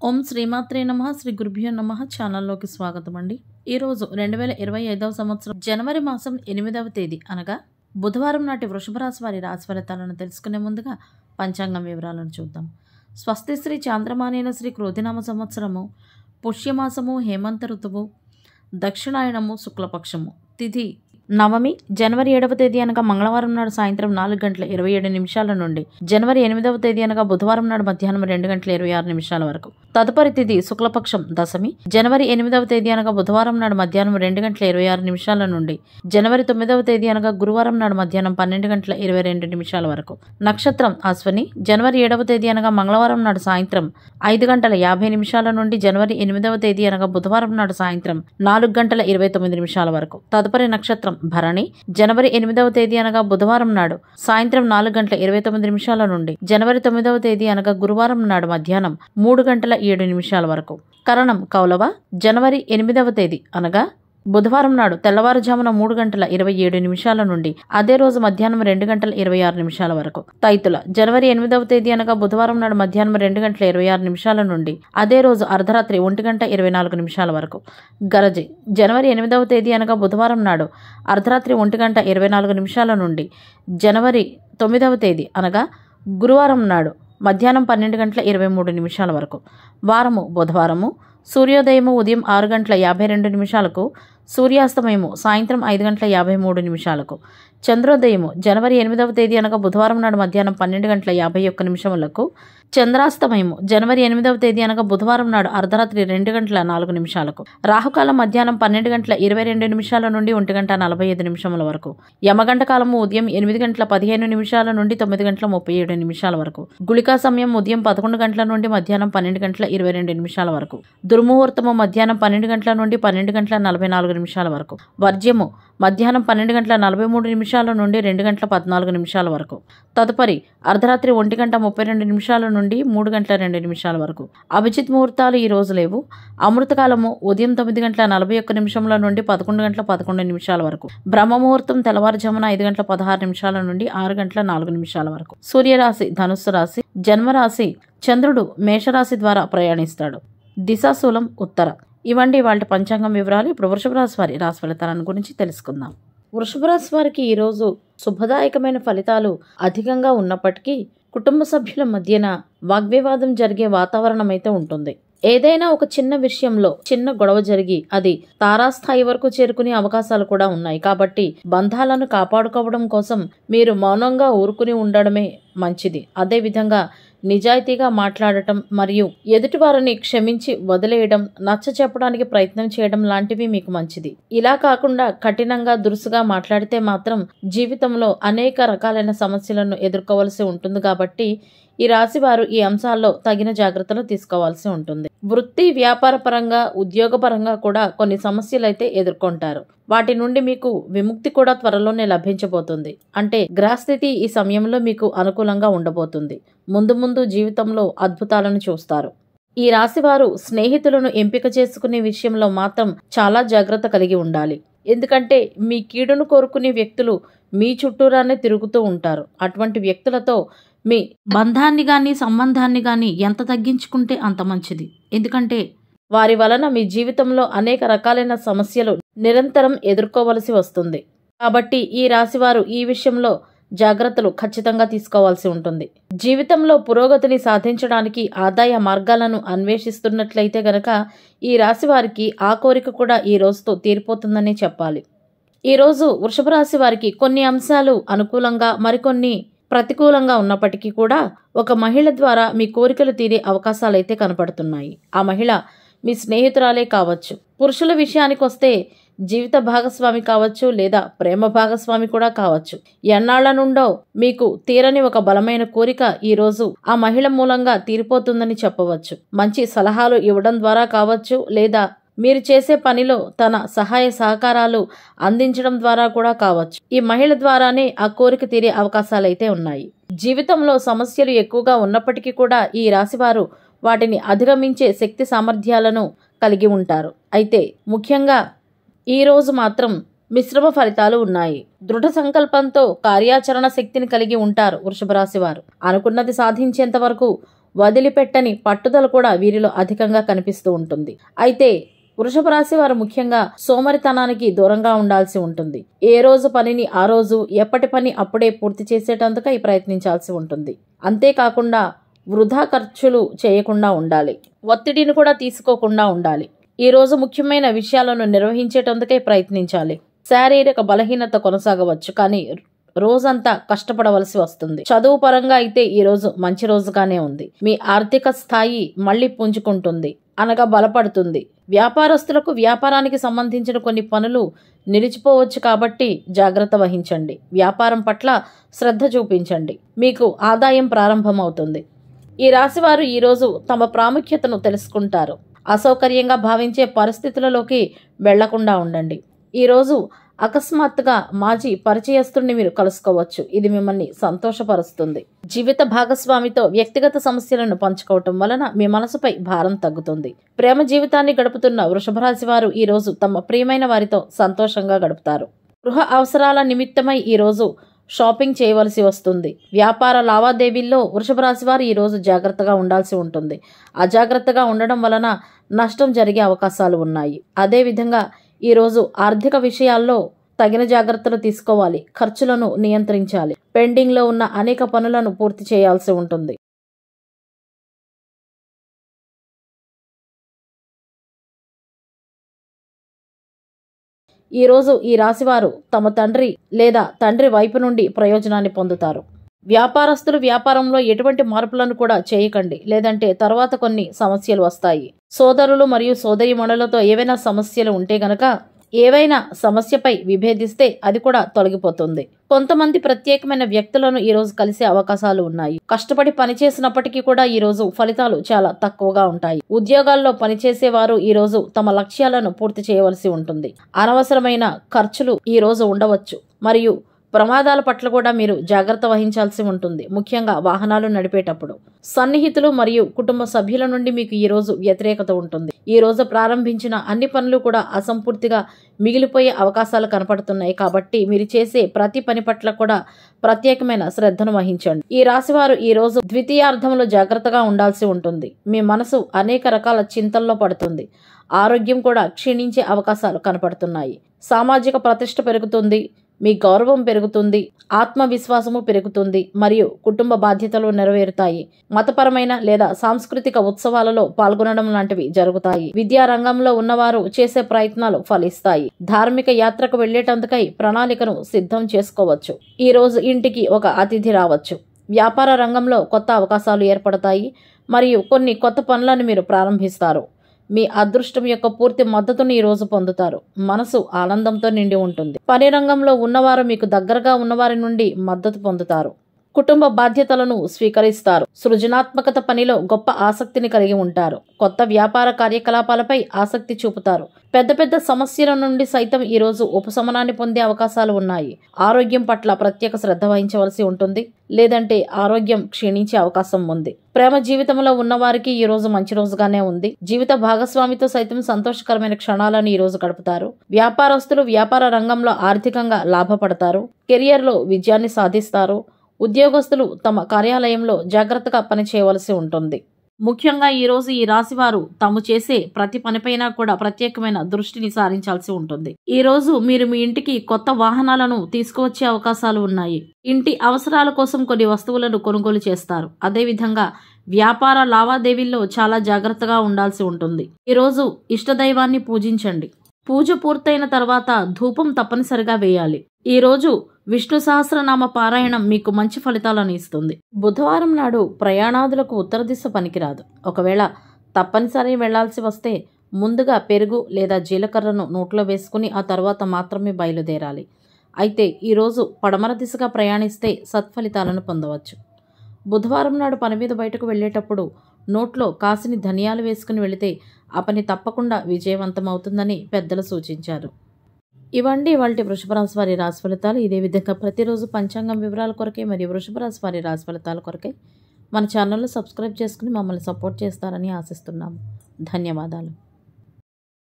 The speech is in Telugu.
ఓం శ్రీమాత్రే నమః శ్రీ గురుభ్యో నమః ఛానల్లోకి స్వాగతం అండి. ఈరోజు 2025వ సంవత్సరం జనవరి మాసం 8వ తేదీ అనగా బుధవారం నాటి వృషభ రాశి వారి రాశి ఫలితాలను తెలుసుకునే ముందుగా పంచాంగం వివరాలను చూద్దాం. స్వస్తి శ్రీ చాంద్రమానేన శ్రీ క్రోధినామ సంవత్సరము, పుష్యమాసము, హేమంత ఋతువు, దక్షిణాయనము, శుక్లపక్షము, తిథి నవమి, జనవరి 7వ తేదీ అనగా మంగళవారం నాడు సాయంత్రం 4:27 నుండి జనవరి 8వ తేదీ అనగా బుధవారం నాడు మధ్యాహ్నం 2:26 వరకు. తదుపరి తిథి శుక్లపక్షం దశమి, జనవరి 8వ తేదీ అనగా బుధవారం నాడు మధ్యాహ్నం 2:26 నుండి జనవరి 9వ తేదీ అనగా గురువారం నాడు మధ్యాహ్నం 12:22 వరకు. నక్షత్రం అశ్వని, జనవరి 7వ తేదీ అనగా మంగళవారం నాడు సాయంత్రం 5:50 నుండి జనవరి 8వ తేదీ అనగా బుధవారం నాడు సాయంత్రం 4:29 వరకు. తదుపరి నక్షత్రం భరణి, జనవరి 8వ తేదీ అనగా బుధవారం నాడు సాయంత్రం 4:29 నుండి జనవరి 9వ తేదీ అనగా గురువారం నాడు మధ్యాహ్నం 3:07 వరకు. కరణం కౌలవ, జనవరి 8వ తేదీ అనగా బుధవారం నాడు తెల్లవారుజామున 3:27 నుండి అదే రోజు మధ్యాహ్నం 2:26 వరకు. తైతుల, జనవరి 8వ తేదీ అనగా బుధవారం నాడు మధ్యాహ్నం 2:26 నుండి అదే రోజు అర్ధరాత్రి 1:24 వరకు. గరజి, జనవరి 8వ తేదీ అనగా బుధవారం నాడు అర్ధరాత్రి 1:24 నుండి జనవరి 9వ తేదీ అనగా గురువారం నాడు మధ్యాహ్నం 12:23 వరకు. వారము బుధవారము, సూర్యోదయము ఉదయం 6:52, సూర్యాస్తమయము సాయంత్రం 5:53. చంద్రోదయము జనవరి 8వ తేదీ అనగా బుధవారం నాడు మధ్యాహ్నం 12:51, చంద్రాస్తమయము జనవరి 8వ తేదీ అనగా బుధవారం నాడు అర్ధరాత్రి 2:04. రాహుకాలం మధ్యాహ్నం 12:22 నుండి 1:45 వరకు. యమగంట కాలము ఉదయం 8:15 నుండి 9:37 వరకు. గుళికా సమయం ఉదయం 11 గంటల నుండి మధ్యాహ్నం 12:22 వరకు. దుర్ముహూర్తము మధ్యాహ్నం 12 గంటల నుండి 12:44 వరకు. వర్జ్యము మధ్యాహ్నం 12:43 నుండి 2:14 వరకు. తదుపరి అర్ధరాత్రి 1:32 నుండి 3:02 వరకు. అభిజిత్ ముహూర్తాలు ఈ రోజు లేవు. అమృతకాలము ఉదయం 9:41 నుండి 11:11 వరకు. బ్రహ్మ ముహూర్తం తెల్లవారుజామున 5:16 నుండి 6:04 వరకు. సూర్యరాశి ధనుస్సు రాశి, జన్మరాశి చంద్రుడు మేషరాశి ద్వారా ప్రయాణిస్తాడు. దిశాశూలం ఉత్తర. ఇవండి వాళ్ళ పంచాంగం వివరాలు. ఇప్పుడు వృషభ రాశి వారి రాశి ఫలితాలను గురించి తెలుసుకుందాం. వృషభ రాశి వారికి ఈరోజు శుభదాయకమైన ఫలితాలు అధికంగా ఉన్నప్పటికీ కుటుంబ సభ్యుల మధ్యన వాగ్వివాదం జరిగే వాతావరణం అయితే ఉంటుంది. ఏదైనా ఒక చిన్న విషయంలో చిన్న గొడవ జరిగి అది తారాస్థాయి వరకు చేరుకునే అవకాశాలు కూడా ఉన్నాయి. కాబట్టి బంధాలను కాపాడుకోవడం కోసం మీరు మౌనంగా ఊరుకుని ఉండడమే మంచిది. అదేవిధంగా నిజాయితీగా మాట్లాడటం మరియు ఎదుటివారిని క్షమించి వదిలేయడం, నచ్చ చెప్పడానికి ప్రయత్నం చేయడం లాంటివి మీకు మంచిది. ఇలా కాకుండా కఠినంగా దురుసుగా మాట్లాడితే మాత్రం జీవితంలో అనేక రకాలైన సమస్యలను ఎదుర్కోవాల్సి ఉంటుంది. కాబట్టి ఈ రాశి వారు ఈ అంశాల్లో తగిన జాగ్రత్తలు తీసుకోవాల్సి ఉంటుంది. వృత్తి వ్యాపార పరంగా, ఉద్యోగపరంగా కూడా కొన్ని సమస్యలు అయితే ఎదుర్కొంటారు. వాటి నుండి మీకు విముక్తి కూడా త్వరలోనే లభించబోతుంది. అంటే గ్రహస్థితి ఈ సమయంలో మీకు అనుకూలంగా ఉండబోతుంది. ముందు ముందు జీవితంలో అద్భుతాలను చూస్తారు. ఈ రాశివారు స్నేహితులను ఎంపిక చేసుకునే విషయంలో మాత్రం చాలా జాగ్రత్త కలిగి ఉండాలి. ఎందుకంటే మీ కీడును కోరుకునే వ్యక్తులు మీ చుట్టూరానే తిరుగుతూ ఉంటారు. అటువంటి వ్యక్తులతో మీ బంధాన్ని కానీ సంబంధాన్ని కానీ ఎంత తగ్గించుకుంటే అంత మంచిది. ఎందుకంటే వారి వలన మీ జీవితంలో అనేక రకాలైన సమస్యలు నిరంతరం ఎదుర్కోవలసి వస్తుంది. కాబట్టి ఈ రాశివారు ఈ విషయంలో జాగ్రత్తలు ఖచ్చితంగా తీసుకోవాల్సి ఉంటుంది. జీవితంలో పురోగతిని సాధించడానికి ఆదాయ మార్గాలను అన్వేషిస్తున్నట్లయితే గనక ఈ రాశి వారికి ఆ కోరిక కూడా ఈ రోజుతో తీరిపోతుందని చెప్పాలి. ఈరోజు వృషభ రాశి వారికి కొన్ని అంశాలు అనుకూలంగా, మరికొన్ని ప్రతికూలంగా ఉన్నప్పటికీ కూడా ఒక మహిళ ద్వారా మీ కోరికలు తీరే అవకాశాలైతే కనపడుతున్నాయి. ఆ మహిళ మీ స్నేహితురాలే కావచ్చు. పురుషుల విషయానికి వస్తే జీవిత భాగస్వామి కావచ్చు, లేదా ప్రేమ భాగస్వామి కూడా కావచ్చు. ఎన్నాళ్ల నుండో మీకు తీరని ఒక బలమైన కోరిక ఈ రోజు ఆ మహిళ మూలంగా తీరిపోతుందని చెప్పవచ్చు. మంచి సలహాలు ఇవ్వడం ద్వారా కావచ్చు, లేదా మీరు చేసే పనిలో తన సహాయ సహకారాలు అందించడం ద్వారా కూడా కావచ్చు. ఈ మహిళ ద్వారానే ఆ కోరిక తీరే అవకాశాలైతే ఉన్నాయి. జీవితంలో సమస్యలు ఎక్కువగా ఉన్నప్పటికీ కూడా ఈ రాశివారు వాటిని అధిగమించే శక్తి సామర్థ్యాలను కలిగి ఉంటారు. అయితే ముఖ్యంగా ఈ రోజు మాత్రం మిశ్రమ ఫలితాలు ఉన్నాయి. దృఢ సంకల్పంతో కార్యాచరణ శక్తిని కలిగి ఉంటారు వృషభ రాశి వారు. అనుకున్నది సాధించేంత వరకు వదిలిపెట్టని పట్టుదల కూడా వీరిలో అధికంగా కనిపిస్తూ ఉంటుంది. అయితే వృషభ రాశి వారు ముఖ్యంగా సోమరితనానికి దూరంగా ఉండాల్సి ఉంటుంది. ఏ రోజు పనిని ఆ రోజు, ఎప్పటి పని అప్పుడే పూర్తి చేసేటందుకై ప్రయత్నించాల్సి ఉంటుంది. అంతేకాకుండా వృధా ఖర్చులు చేయకుండా ఉండాలి. ఒత్తిడిని కూడా తీసుకోకుండా ఉండాలి. ఈ రోజు ముఖ్యమైన విషయాలను నిర్వహించేటందుకై ప్రయత్నించాలి. శారీరక బలహీనత కొనసాగవచ్చు, కానీ రోజంతా కష్టపడవలసి వస్తుంది. చదువు పరంగా అయితే ఈ రోజు మంచి రోజుగానే ఉంది. మీ ఆర్థిక స్థాయి మళ్లీ పుంజుకుంటుంది, అనగా బలపడుతుంది. వ్యాపారస్తులకు వ్యాపారానికి సంబంధించిన కొన్ని పనులు నిలిచిపోవచ్చు, కాబట్టి జాగ్రత్త వహించండి. వ్యాపారం పట్ల శ్రద్ధ చూపించండి. మీకు ఆదాయం ప్రారంభమవుతుంది. ఈ రాశివారు ఈరోజు తమ ప్రాముఖ్యతను తెలుసుకుంటారు. అసౌకర్యంగా భావించే పరిస్థితులలోకి వెళ్లకుండా ఉండండి. ఈరోజు అకస్మాత్తుగా మాజీ పరిచయస్తుడిని మీరు కలుసుకోవచ్చు. ఇది మిమ్మల్ని సంతోషపరుస్తుంది. జీవిత భాగస్వామితో వ్యక్తిగత సమస్యలను పంచుకోవటం వలన మీ మనసుపై భారం తగ్గుతుంది. ప్రేమ జీవితాన్ని గడుపుతున్న వృషభ రాశి వారు ఈరోజు తమ ప్రియమైన వారితో సంతోషంగా గడుపుతారు. గృహ అవసరాల నిమిత్తమై ఈరోజు షాపింగ్ చేయవలసి వస్తుంది. వ్యాపార లావాదేవీల్లో వృషభ రాశి వారు ఈరోజు జాగ్రత్తగా ఉండాల్సి ఉంటుంది. అజాగ్రత్తగా ఉండడం వలన నష్టం జరిగే అవకాశాలు ఉన్నాయి. అదేవిధంగా ఈరోజు ఆర్థిక విషయాల్లో తగిన జాగ్రత్తలు తీసుకోవాలి. ఖర్చులను నియంత్రించాలి. పెండింగ్లో ఉన్న అనేక పనులను పూర్తి చేయాల్సి ఉంటుంది. ఈరోజు ఈ రాశివారు తమ తండ్రి లేదా తండ్రి వైపు నుండి ప్రయోజనాన్ని పొందుతారు. వ్యాపారస్తులు వ్యాపారంలో ఎటువంటి మార్పులను కూడా చేయకండి, లేదంటే తర్వాత కొన్ని సమస్యలు వస్తాయి. సోదరులు మరియు సోదరీమణులతో ఏవైనా సమస్యలు ఉంటే గనక ఏవైనా సమస్యపై విభేదిస్తే అది కూడా తొలగిపోతుంది. కొంతమంది ప్రత్యేకమైన వ్యక్తులను ఈరోజు కలిసే అవకాశాలు ఉన్నాయి. కష్టపడి పనిచేసినప్పటికీ కూడా ఈరోజు ఫలితాలు చాలా తక్కువగా ఉంటాయి. ఉద్యోగాల్లో పనిచేసేవారు ఈరోజు తమ లక్ష్యాలను పూర్తి చేయవలసి ఉంటుంది. అనవసరమైన ఖర్చులు ఈరోజు ఉండవచ్చు, మరియు ప్రమాదాల పట్ల కూడా మీరు జాగ్రత్త వహించాల్సి ఉంటుంది. ముఖ్యంగా వాహనాలు నడిపేటప్పుడు సన్నిహితులు మరియు కుటుంబ సభ్యుల నుండి మీకు ఈరోజు వ్యతిరేకత ఉంటుంది. ఈ రోజు ప్రారంభించిన అన్ని పనులు కూడా అసంపూర్తిగా మిగిలిపోయే అవకాశాలు కనపడుతున్నాయి. కాబట్టి మీరు చేసే ప్రతి పని పట్ల కూడా ప్రత్యేకమైన శ్రద్ధను వహించండి. ఈ రాశివారు ఈ రోజు ద్వితీయార్థంలో జాగ్రత్తగా ఉండాల్సి ఉంటుంది. మీ మనసు అనేక రకాల చింతల్లో పడుతుంది. ఆరోగ్యం కూడా క్షీణించే అవకాశాలు కనపడుతున్నాయి. సామాజిక ప్రతిష్ట పెరుగుతుంది. మీ గౌరవం పెరుగుతుంది. ఆత్మవిశ్వాసము పెరుగుతుంది, మరియు కుటుంబ బాధ్యతలు నెరవేరుతాయి. మతపరమైన లేదా సాంస్కృతిక ఉత్సవాలలో పాల్గొనడం లాంటివి జరుగుతాయి. విద్యా రంగంలో ఉన్నవారు చేసే ప్రయత్నాలు ఫలిస్తాయి. ధార్మిక యాత్రకు వెళ్లేటందుకై ప్రణాళికను సిద్ధం చేసుకోవచ్చు. ఈ రోజు ఇంటికి ఒక అతిథి రావచ్చు. వ్యాపార రంగంలో కొత్త అవకాశాలు ఏర్పడతాయి, మరియు కొన్ని కొత్త పనులను మీరు ప్రారంభిస్తారు. మీ అదృష్టం యొక్క పూర్తి మద్దతును ఈ రోజు పొందుతారు. మనసు ఆనందంతో నిండి ఉంటుంది. పని రంగంలో ఉన్నవారు మీకు దగ్గరగా ఉన్నవారి నుండి మద్దతు పొందుతారు. కుటుంబ బాధ్యతలను స్వీకరిస్తారు. సృజనాత్మకత పనిలో గొప్ప ఆసక్తిని కలిగి ఉంటారు. కొత్త వ్యాపార కార్యకలాపాలపై ఆసక్తి చూపుతారు. పెద్ద పెద్ద సమస్యల నుండి సైతం ఈరోజు ఉపశమనాన్ని పొందే అవకాశాలు ఉన్నాయి. ఆరోగ్యం పట్ల ప్రత్యేక శ్రద్ధ వహించవలసి ఉంటుంది, లేదంటే ఆరోగ్యం క్షీణించే అవకాశం ఉంది. ప్రేమ జీవితంలో ఉన్నవారికి ఈ రోజు మంచి రోజుగానే ఉంది. జీవిత భాగస్వామితో సైతం సంతోషకరమైన క్షణాలను ఈ రోజు గడుపుతారు. వ్యాపారస్తులు వ్యాపార రంగంలో ఆర్థికంగా లాభపడతారు. కెరియర్లో విజయాన్ని సాధిస్తారు. ఉద్యోగస్తులు తమ కార్యాలయంలో జాగ్రత్తగా పనిచేయవలసి ఉంటుంది. ముఖ్యంగా ఈరోజు ఈ రాశివారు తాము చేసే ప్రతి పనిపైన కూడా ప్రత్యేకమైన దృష్టిని సారించాల్సి ఉంటుంది. ఈ రోజు మీరు మీ ఇంటికి కొత్త వాహనాలను తీసుకువచ్చే అవకాశాలు ఉన్నాయి. ఇంటి అవసరాల కోసం కొన్ని వస్తువులను కొనుగోలు చేస్తారు. అదేవిధంగా వ్యాపార లావాదేవీల్లో చాలా జాగ్రత్తగా ఉండాల్సి ఉంటుంది. ఈరోజు ఇష్టదైవాన్ని పూజించండి. పూజ పూర్తయిన తర్వాత ధూపం తప్పనిసరిగా వేయాలి. ఈరోజు విష్ణు సహస్రనామ పారాయణం మీకు మంచి ఫలితాలను ఇస్తుంది. బుధవారం నాడు ప్రయాణాదులకు ఉత్తర దిశ పనికిరాదు. ఒకవేళ తప్పనిసరి వెళ్లాల్సి వస్తే ముందుగా పెరుగు లేదా జీలకర్రను నోట్లో వేసుకుని ఆ తర్వాత మాత్రమే బయలుదేరాలి. అయితే ఈరోజు పడమర దిశగా ప్రయాణిస్తే సత్ఫలితాలను పొందవచ్చు. బుధవారం నాడు పని మీద బయటకు వెళ్లేటప్పుడు నోట్లో కాసిని ధనియాలు వేసుకుని వెళితే ఆ పని తప్పకుండా విజయవంతమవుతుందని పెద్దలు సూచించారు. ఇవండి ఇవాల్టి వృషభ రాశి వారి రాశి ఫలితాలు. ఇదే విధంగా ప్రతిరోజు పంచాంగం వివరాల కొరకే మరియు వృషభ రాశి వారి రాశి ఫలితాల కొరకే మన ఛానల్ను సబ్స్క్రైబ్ చేసుకుని మమ్మల్ని సపోర్ట్ చేస్తారని ఆశిస్తున్నాము. ధన్యవాదాలు.